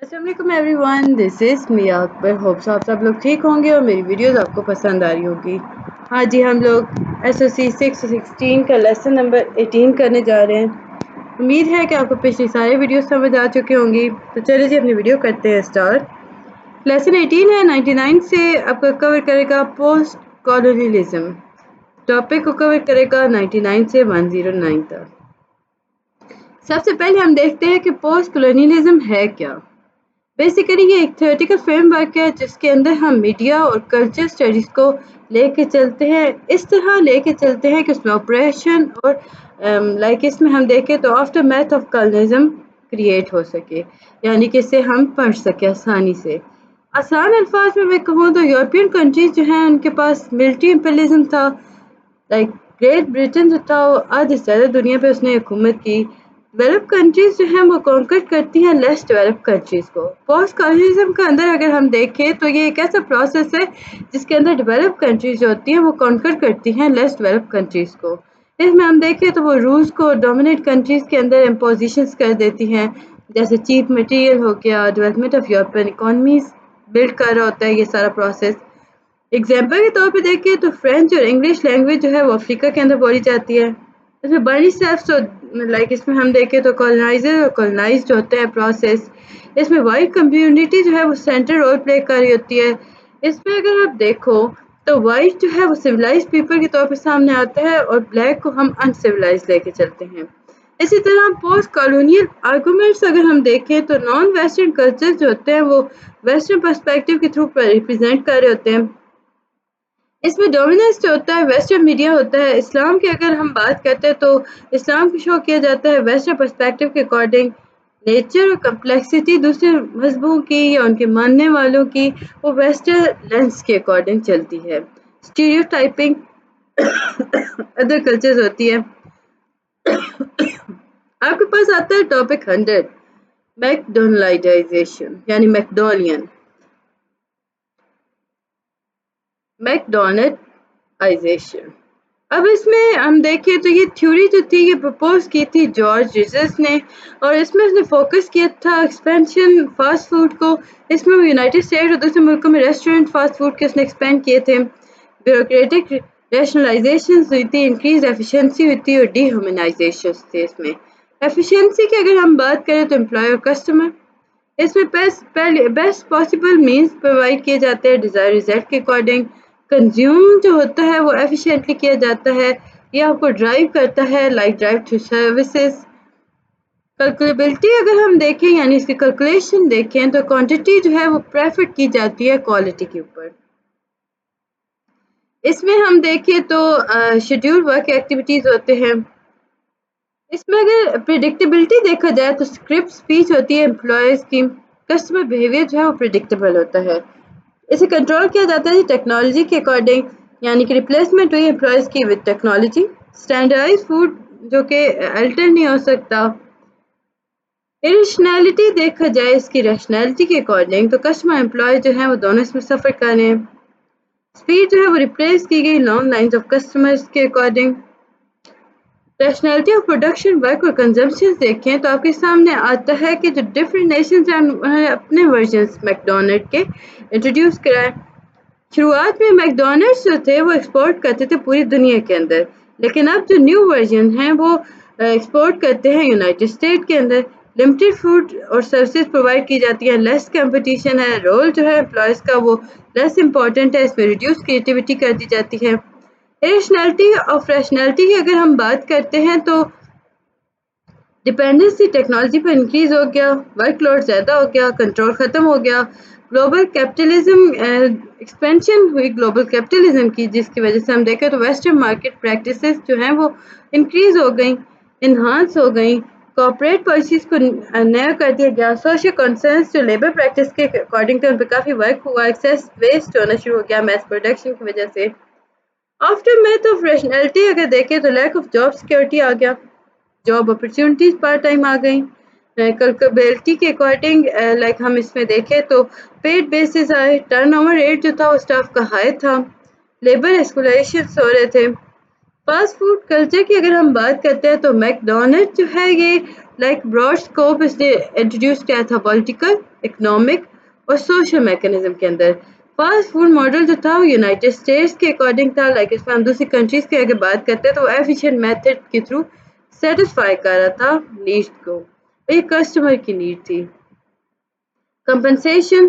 अस्सलाम वालेकुम everyone, this is Miya Akbar. Hopes आप सब लोग ठीक होंगे और मेरी वीडियोस आपको पसंद आ रही होगी। हाँ जी, हम लोग एसओसी 616 का लेसन नंबर 18 करने जा रहे हैं। उम्मीद है कि आपको पिछली सारी वीडियोस समझ आ चुकी होंगी। तो चलिए जी अपनी वीडियो करते हैं स्टार्ट। लेसन 18 है 99 से आपका कवर करेगा पोस्ट कॉलोनियलिज्म। टॉपिक को कवर करेगा 99 से 109 तक। सबसे पहले हम देखते हैं कि पोस्ट कॉलोनियलिज्म है क्या। बेसिकली ये एक थ्योरेटिकल फ्रेमवर्क है जिसके अंदर हम मीडिया और कल्चर स्टडीज़ को लेके चलते हैं। इस तरह लेके चलते हैं कि उसमें ऑपरेशन और इसमें हम देखें तो after math of colonialism create हो सके, यानी कि इसे हम पढ़ सके आसानी से। आसान अल्फाज में मैं कहूँ तो यूरोपियन कंट्रीज जो हैं उनके पास मिलिट्री इम्पीरियलिज्म था। लाइक ग्रेट ब्रिटेन जो था वो आधे से ज़्यादा दुनिया पे उसने हुकूमत की। डेवलप कंट्रीज जो हैं वो कॉन्कर करती हैं लेस डेवलप कंट्रीज को। पोस्ट कॉलोनियलिज्म के अंदर अगर हम देखें तो ये एक ऐसा प्रोसेस है जिसके अंदर डेवलप कंट्रीज जो होती हैं वो कॉन्कर करती हैं लेस डेवलप कंट्रीज को। इसमें हम देखें तो वो रूल्स को डोमिनेट कंट्रीज के अंदर इम्पोजिशंस कर देती हैं, जैसे चीप मटेरियल हो गया, development of European economies build कर रहा होता है ये सारा प्रोसेस। एग्जाम्पल के तौर पे देखें तो फ्रेंच और इंग्लिश लैंग्वेज जो है वो अफ्रीका के अंदर बोली जाती है। इसमें बड़ी स्टेप्स तो इसमें हम देखें तो कॉलोनाइजर और कॉलोनाइज्ड होते हैं प्रोसेस। इसमें वाइट कम्युनिटी जो है वो सेंट्रल रोल प्ले कर रही होती है। इसमें अगर आप देखो तो वाइट जो है वो सिविलाइज पीपल के तौर पे सामने आता है और ब्लैक को हम अनसिविलाइज लेके चलते हैं। इसी तरह पोस्ट कॉलोनियल आर्गूमेंट्स अगर हम देखें तो नॉन वेस्टर्न कल्चर जो होते हैं वो वेस्टर्न पर्सपेक्टिव के थ्रू रिप्रेजेंट कर रहे होते हैं। इसमें डोमिनेंस जो होता है वेस्टर्न मीडिया होता है। इस्लाम की अगर हम बात करते हैं तो इस्लाम को शो किया जाता है वेस्टर्न पर्सपेक्टिव के अकॉर्डिंग। नेचर और कम्प्लेक्सिटी दूसरे मजहबों की या उनके मानने वालों की वो वेस्टर्न लेंस के अकॉर्डिंग चलती है। स्टीरियोटाइपिंग अदर कल्चर्स होती है। आपके पास आता है टॉपिक 100, मैकडोनलाइजेशन यानी मैकडोनलाइजेशन। अब इसमें हम देखें तो ये थ्योरी जो थी ये प्रपोज की थी जॉर्ज रिजस ने, और इसमें उसने फोकस किया था एक्सपेंशन फास्ट फूड को। इसमें वो यूनाइटेड स्टेट और दूसरे मुल्कों में रेस्टोरेंट फास्ट फूड के उसने एक्सपेंड किए थे। ब्यूरोक्रेटिक रैशनलाइजेशन हुई थी, इंक्रीज एफिशिएंसी हुई थी और डीह्यूमनाइजेशन थे। इसमें एफिशिएंसी की अगर हम बात करें तो एम्प्लॉय और कस्टमर, इसमें बेस्ट पॉसिबल मीन्स प्रोवाइड किए जाते हैं डिज़ायर रिजल्ट के अकॉर्डिंग। कंज्यूम जो होता है वो एफिशिएंटली किया जाता है, ये आपको ड्राइव करता है लाइक ड्राइव थ्रू सर्विसेज। कैलकुलेबिलिटी अगर हम देखें यानी इसकी कैलकुलेशन देखें तो क्वांटिटी जो है वो प्रेफर की जाती है क्वालिटी के ऊपर। इसमें हम देखें तो शेड्यूल वर्क एक्टिविटीज़ होते हैं। इसमें अगर प्रिडिक्टेबिलिटी देखा जाए तो स्क्रिप्ट स्पीच होती है एम्प्लॉयज़ की। कस्टमर बिहेवियर जो है वो प्रिडिक्टेबल होता है। इसे कंट्रोल किया जाता है टेक्नोलॉजी के अकॉर्डिंग, यानी कि रिप्लेसमेंट हुई एम्प्लॉयज़ की विद टेक्नोलॉजी। स्टैंडर्डाइज फूड जो कि अल्टर नहीं हो सकता। इरेशनैलिटी देखा जाए इसकी रैशनैलिटी के अकॉर्डिंग तो कस्टमर एम्प्लॉय जो है वो दोनों इसमें सफ़र कर रहे हैं। स्पीड जो है वो रिप्लेस की गई लॉन्ग लाइन्स ऑफ कस्टमर्स के according. Rationality of production work और कंजम्पशन देखें तो आपके सामने आता है कि जो डिफरेंट नेशंस हैं उन्होंने अपने वर्जन्स मैकडोनल्ड के इंट्रोड्यूस कराए। शुरुआत में मैकडोनल्ड्स जो थे वो एक्सपोर्ट करते थे पूरी दुनिया के अंदर, लेकिन अब जो न्यू वर्जन हैं वो एक्सपोर्ट करते हैं यूनाइटेड स्टेट के अंदर। लिमिटेड फूड और सर्विसेज प्रोवाइड की जाती हैं, लेस कंपटीशन है, रोल जो है एम्प्लॉयज़ का वो लेस इंपॉर्टेंट है, इसमें रिड्यूस क्रिएटिविटी कर दी जाती है। इरेशनैलिटी ऑफ रैशनैलिटी की अगर हम बात करते हैं तो डिपेंडेंसी टेक्नोलॉजी पर इंक्रीज हो गया, वर्कलोड ज़्यादा हो गया, कंट्रोल ख़त्म हो गया। ग्लोबल कैपिटलिज्म एक्सपेंशन हुई ग्लोबल कैपिटलिज्म की, जिसकी वजह से हम देखें तो वेस्टर्न मार्केट प्रैक्टिसेस जो हैं वो इंक्रीज हो गई, इन्हांस हो गई। कॉर्पोरेट पॉलिसीज़ को नया कर दिया गया। सोशल कंसर्न्स जो लेबर प्रैक्टिस के अकॉर्डिंग थे उन पर काफ़ी वर्क हुआ। एक्सेस वेस्ट होना शुरू हो गया मैस प्रोडक्शन की वजह से। आफ्टर मैथ ऑफ रैशनैलिटी अगर देखें तो लैक ऑफ जॉब सिक्योरिटी आ गया, जॉब अपॉर्चुनिटीज़ पार्ट टाइम आ गई। कैलकुलेबिलिटी के अकॉर्डिंग हम इसमें देखें तो पेड बेसिस आए, टर्नओवर रेट जो था वो स्टाफ का हाई था, लेबर एस्कुलेशंस हो रहे थे। फास्ट फूड कल्चर की अगर हम बात करते हैं तो मैकडोनल्ड जो है ये लाइक ब्रॉड स्कोप इसने इंट्रोड्यूस किया था पॉलिटिकल, इकोनॉमिक और सोशल मैकेनिज्म के अंदर। फास्ट फूड मॉडल जो था वो यूनाइटेड स्टेट्स के अकॉर्डिंग था, लाइक इसमें हम दूसरी कंट्रीज की अगर बात करते हैं तो वो एफिशिएंट मेथड के थ्रू सेटिस्फाई कर रहा था नीड्स को, ये कस्टमर की नीड थी। कंपनसेशन,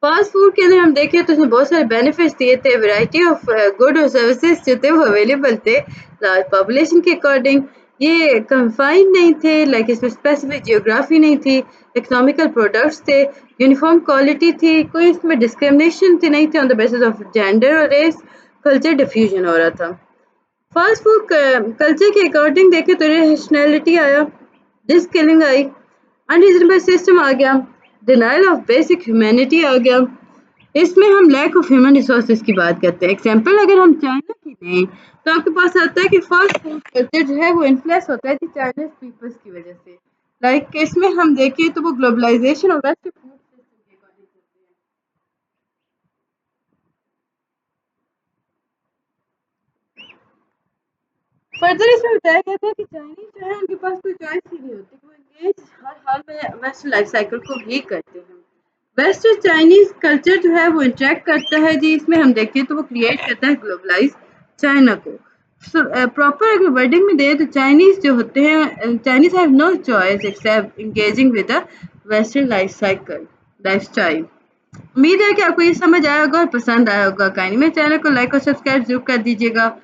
फास्ट फूड के अंदर हम देखें तो उसमें बहुत सारे बेनिफिट्स दिए थे, वैरायटी ऑफ गुड और सर्विसेज जो थे वो अवेलेबल थे लार्ज पॉपुलेशन के अकॉर्डिंग। ये कंफाइंड नहीं थे, लाइक इसमें स्पेसिफिक जियोग्राफी नहीं थी, इकोनॉमिकल प्रोडक्ट्स थे, यूनिफॉर्म क्वालिटी थी, कोई इसमें डिस्क्रिमिनेशन थी नहीं थी on the basis of gender और रेस, कल्चर डिफ्यूजन हो रहा था। फास्ट फूड कल्चर के अकॉर्डिंग देखें तो रेशनैलिटी आया, डिस्किलिंग आई, अनरीजनेबल सिस्टम आ गया, डिनाइल ऑफ बेसिक ह्यूमैनिटी आ गया। इसमें हम लैक ऑफ ह्यूमन रिसोर्सेज की बात करते हैं। एग्जाम्पल अगर हम चाइना की लें तो आपके पास आता है कि फास्ट फूड कल्चर जो है वो इन्फ्लुएंस होता है चाइनीज पीपल्स की वजह से। लाइक इसमें हम देखें तो वो ग्लोबलाइजेशन और वेस्ट फूड सिस्टम के अकॉर्डिंग चलते हैं। फर्दर इसमें बताया गया था कि चाइनीज जो है उनके पास कोई चॉइस ही नहीं होती, वो एंगेज हर हाल में वेस्ट लाइफ साइकिल को ही करते हैं। वेस्ट चाइनीज कल्चर जो है वो इंटरेक्ट करता है जी, इसमें हम देखें तो वो क्रिएट करता है ग्लोबलाइज चाइना को। प्रॉपर अगर वर्डिंग में दे तो चाइनीज जो होते हैं, Chinese have no choice except engaging with the western life cycle life style. उम्मीद है कि आपको ये समझ आया होगा और पसंद आया होगा। काइंडली मेरे चैनल को लाइक और सब्सक्राइब जरूर कर दीजिएगा।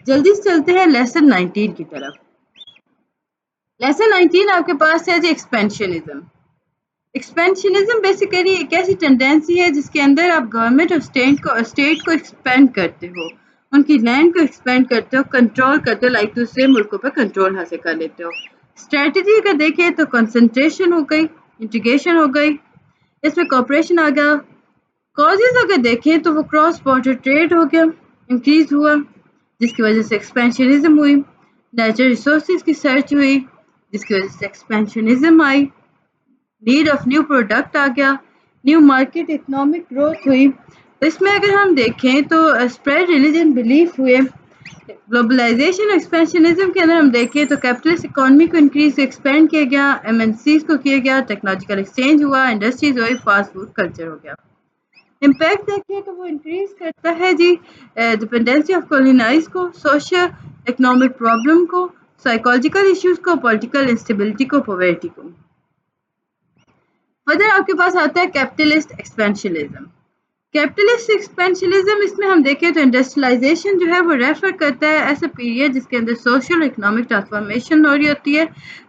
जल्दी से चलते हैं लेसन 19 की तरफ। लेसन 19 आपके पास है जी एक्सपेंशनिज्म। एक्सपेंशनिज्म बेसिकली एक ऐसी टेंडेंसी है जिसके अंदर आप गवर्नमेंट और स्टेट को एक्सपेंड करते हो, उनकी लैंड को एक्सपेंड करते हो, कंट्रोल करते हो, लाइक दूसरे मुल्कों पर कंट्रोल हासिल कर लेते हो। स्ट्रेटजी अगर देखें तो कंसंट्रेशन हो गई, इंटीग्रेशन हो गई, इसमें कॉपरेशन आ गया। कॉजेज अगर देखें तो वो क्रॉस बॉर्डर ट्रेड हो गया, इंक्रीज हुआ, जिसकी वजह से एक्सपेंशनिज्म हुई। नेचुरल रिसोर्सेज की सर्च हुई, जिसकी वजह से एक्सपेंशनिज्म आई। नीड ऑफ न्यू प्रोडक्ट आ गया, न्यू मार्केट इकोनॉमिक ग्रोथ हुई। तो इसमें अगर हम देखें तो स्प्रेड रिलीजन बिलीफ हुए। ग्लोबलाइजेशन एक्सपेंशनिज्म के अंदर हम देखें तो कैपिटलिस्ट इकोनॉमी को इंक्रीज एक्सपेंड किया गया, एमएनसीज को किया गया, टेक्नोलॉजिकल एक्सचेंज हुआ, इंडस्ट्रीज हुई, फास्ट फूड कल्चर हो गया। इम्पैक्ट देखिए तो वो इंक्रीज करता है जी डिपेंडेंसी ऑफ कॉलोनाइज को, सोशल इकोनॉमिक प्रॉब्लम को, साइकोलॉजिकल इश्यूज को, पॉलिटिकल इंस्टेबिलिटी को, पॉवर्टी को। फर्दर आपके पास आता है कैपिटलिस्ट एक्सपेंशनिज्म। कैपिटलिस्ट एक्सपेंशनिज्म इसमें हम देखें तो इंडस्ट्रियलाइजेशन जो है वो रेफर करता है ऐसा पीरियड जिसके अंदर सोशल इकोनॉमिक ट्रांसफॉर्मेशन हो रही होती है,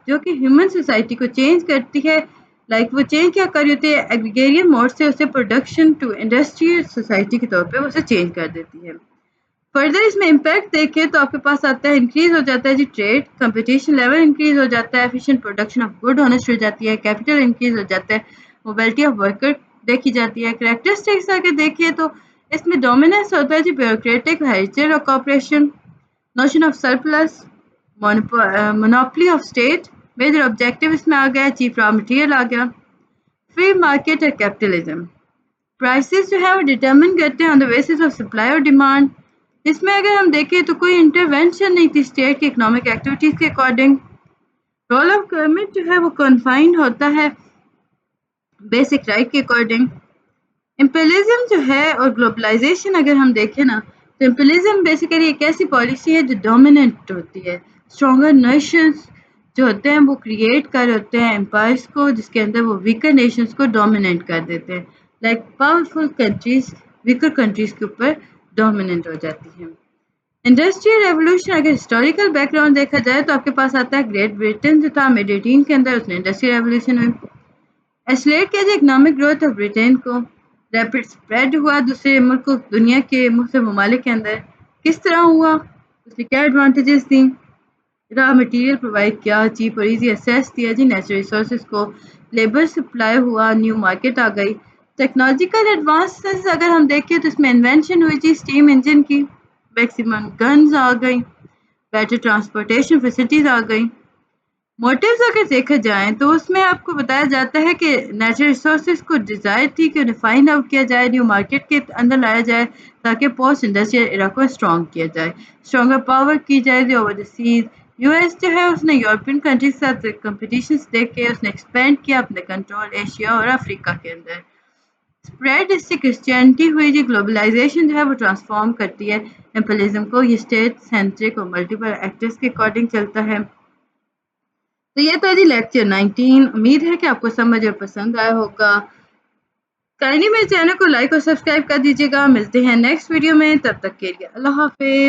जो कि ह्यूमन सोसाइटी को चेंज करती है। लाइक वो चेंज क्या कर रही होती है, एग्रीगेरियन मोड से उसे प्रोडक्शन टू इंडस्ट्रियल सोसाइटी के तौर पे उसे चेंज कर देती है। फर्दर इसमें इम्पैक्ट देखें तो आपके पास आता है इंक्रीज हो जाता है जी ट्रेड, कंपटीशन लेवल इंक्रीज हो जाता है, एफिशिएंट प्रोडक्शन ऑफ गुड होना शुरू हो जाती है, कैपिटल इंक्रीज हो जाता है, मोबिलिटी ऑफ वर्कर देखी जाती है। कैरेक्टरिस्टिक्स अगर देखिए तो इसमें डोमिनेंस होता है जी ब्यूरोक्रेटिक, हाइयर और cooperation, notion of surplus, monopoly of state. Major objective इसमें आ गया, चीप रॉ मटेरियल आ गया, फ्री मार्केट और कैपिटलिज्म। प्राइसेस जो है वो डिटरमिन करते हैं on the basis of supply और डिमांड। इसमें अगर हम देखें तो कोई इंटरवेंशन नहीं थी स्टेट की इकोनॉमिक एक्टिविटीज़ के अकॉर्डिंग। रोल ऑफ गवर्नमेंट जो है वो कन्फाइंड होता है बेसिक राइट के अकॉर्डिंग। इम्पीरियलिज्म जो है और ग्लोबलाइजेशन अगर हम देखें ना तो इम्पीरियलिज्म बेसिकली एक ऐसी पॉलिसी है जो डोमिनेंट होती है। स्ट्रॉन्गर नेशंस जो होते हैं वो क्रिएट कर होते हैं एम्पायर्स को, जिसके अंदर वो वीकर नेशंस को डोमिनेट कर देते हैं। Like powerful countries weaker countries के ऊपर डोमिनेंट हो जाती हैं। इंडस्ट्रियल रेवोल्यूशन अगर हिस्टोरिकल बैकग्राउंड देखा जाए तो आपके पास आता है ग्रेट ब्रिटेन जो था मिड 18 के अंदर, उसने इंडस्ट्रियल रेवोल्यूशन हुई, एक्सलेट किया जाए इकोनॉमिक ग्रोथ ऑफ ब्रिटेन को, रैपिड स्प्रेड हुआ दूसरे मुल्कों दुनिया के मुख्तलिफ ममालिक के अंदर। किस तरह हुआ, उसने क्या एडवांटेजेस दी, रॉ मटेरियल प्रोवाइड किया, चीप और इजी एक्सेस दिया जी नेचुरल रिसोर्सेज को, लेबर सप्लाई हुआ, न्यू मार्केट आ गई। टेक्नोलॉजिकल एडवांसेस अगर हम देखें तो इसमें इन्वेंशन हुई थी स्टीम इंजन की, मैक्सिमम गन्स आ गई, बेटर ट्रांसपोर्टेशन फैसिलिटीज़ आ गई, मोटिव्स अगर देखा जाए तो उसमें आपको बताया जाता है कि नेचुरल रिसोर्सेज को डिज़ायर थी कि उन्हें फाइंड आउट किया जाए, न्यू मार्केट के अंदर लाया जाए ताकि पोस्ट इंडस्ट्रियल एरा को स्ट्रॉन्ग किया जाए, स्ट्रॉन्गर पावर की जाए ओवर द सीज। यूएस जो है उसने यूरोपियन कंट्रीज के साथ कंपटीशन देख के उसने एक्सपेंड किया अपने कंट्रोल एशिया और अफ्रीका के अंदर। स्प्रेड इससे क्रिश्चियनिटी हुई जो ग्लोबलाइजेशन जो है वो ट्रांसफॉर्म करती है एम्पलिज्म को, ये स्टेट सेंट्रिक और मल्टीपल एक्टर्स के अकॉर्डिंग चलता है। तो ये था जी लेक्चर 19। उम्मीद है कि आपको समझ और पसंद आया होगा। काइंडली मेरे चैनल को लाइक और सब्सक्राइब कर दीजिएगा। मिलते हैं नेक्स्ट वीडियो में, तब तक के लिए अल्लाह हाफिज।